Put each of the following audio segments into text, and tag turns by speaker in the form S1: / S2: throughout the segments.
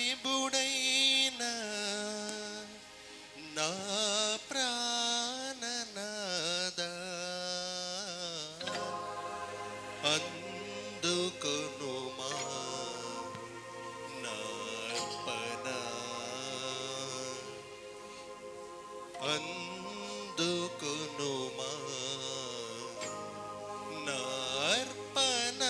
S1: విశ్వవిభుడైన నా ప్రాణనాదా అందుకొనుమా నార్పణ అందుకొనుమా నార్పణ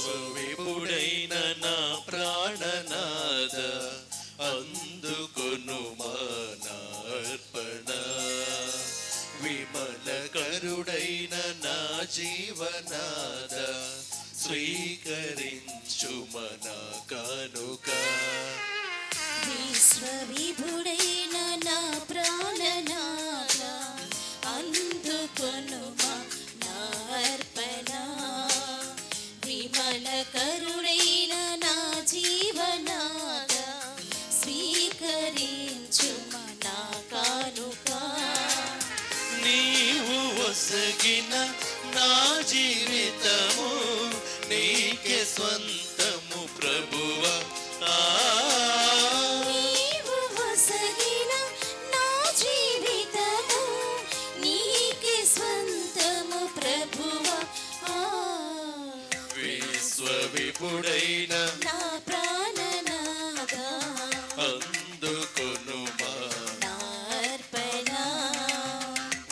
S1: విశ్వవిభుడైన నా ప్రాణనాద అందుకొనుమా నార్పణ విమలకరుడైన నా జీవనాద స్వీకరించుమ నా కానుక
S2: విశ్వవిభుడైన నా ప్రాణనాథ అందుకొనుమా నా అర్పణ విమలకరుడైన నా జీవనాథ స్వీకరించుమా నా కానుక
S1: నీవు ఒసగిన నా జీవితము నీకే స్వంతము ప్రభువా
S2: నీవు ఒసగిన నా జీవితము నీకే స్వంతము ప్రభువా
S1: విశ్వవిభుడైన
S2: నా ప్రాణనాథ
S1: అందుకొనుమా
S2: నా అర్పణ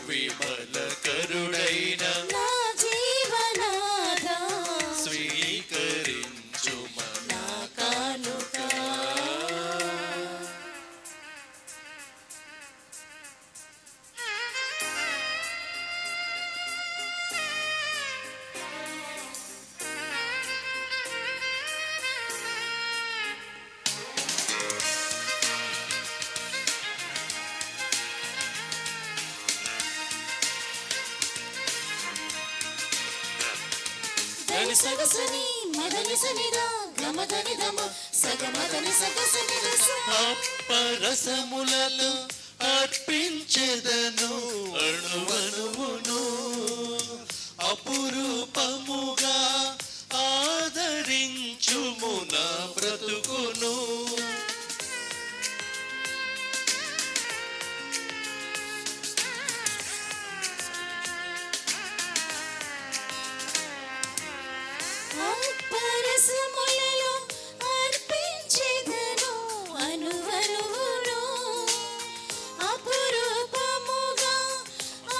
S1: విమలకరుడైన
S2: నా జీవనాథ
S1: స్వీకరించుమ
S2: నా కానుక దని సగసని మదని సనిదా గమదని దమ సగమదని సగసని రస
S1: అప్పరసములలో అర్పించెదను అణువణువును అపురూపముగా ఆదరించుము నా బ్రతుకును
S2: పరసములలో అర్పించెదను అనువనువును అపురూపముగా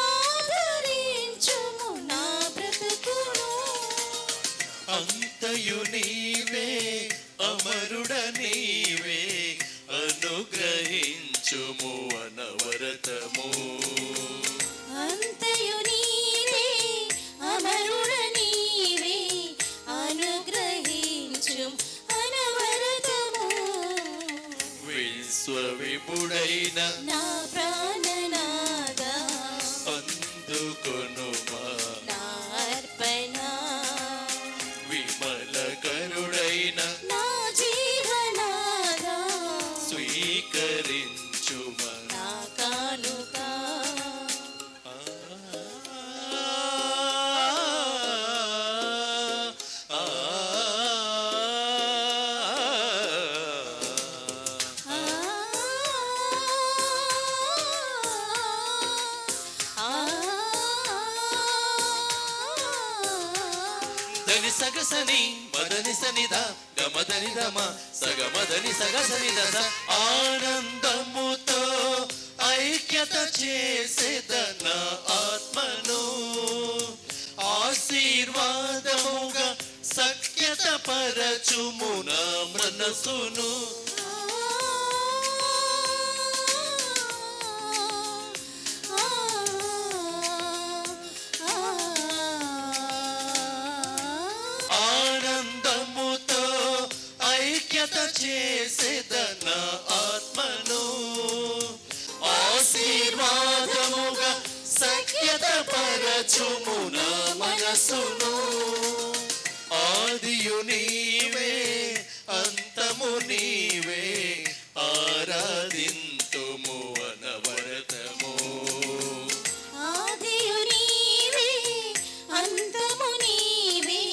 S2: ఆదరించుము నా బ్రతుకును
S1: అంతయు నీవే అమరుడ నీవే అనుగ్రహించుము అనవరతము
S2: అంతయు నీవే అమరుడ నీవే అనుగ్రహించుము అనవరతము
S1: విశ్వవిభుడైన
S2: నా ప్రాణనాథ
S1: అందుకొనుమా
S2: నా అర్పణ
S1: విమలకరుడైన
S2: నా జీవనాథ
S1: స్వీకరించుమ
S2: నా కానుక
S1: దని సగసని మదని సనిద గమదని దమ సగమదని సగసని దస ఆనందముతో ఐక్యత చేసేదన ఆత్మను ఆశీర్వాదముగా సఖ్యత పరచుము నా మనసును పరచుము నా మనసును ఆదియు నీవే అంతము నీవే ఆరాధింతుము అనవరతము
S2: ఆదియు నీవే అంతము నీవే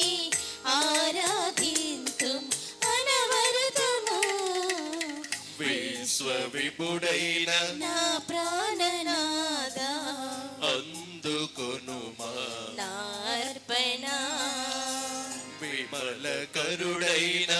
S2: ఆరాధింతుము అనవరతము
S1: విశ్వవిభుడైన
S2: నా ప్రాణనాదా
S1: అందుకొనుమా
S2: నార్పణ
S1: విమల కరుడైన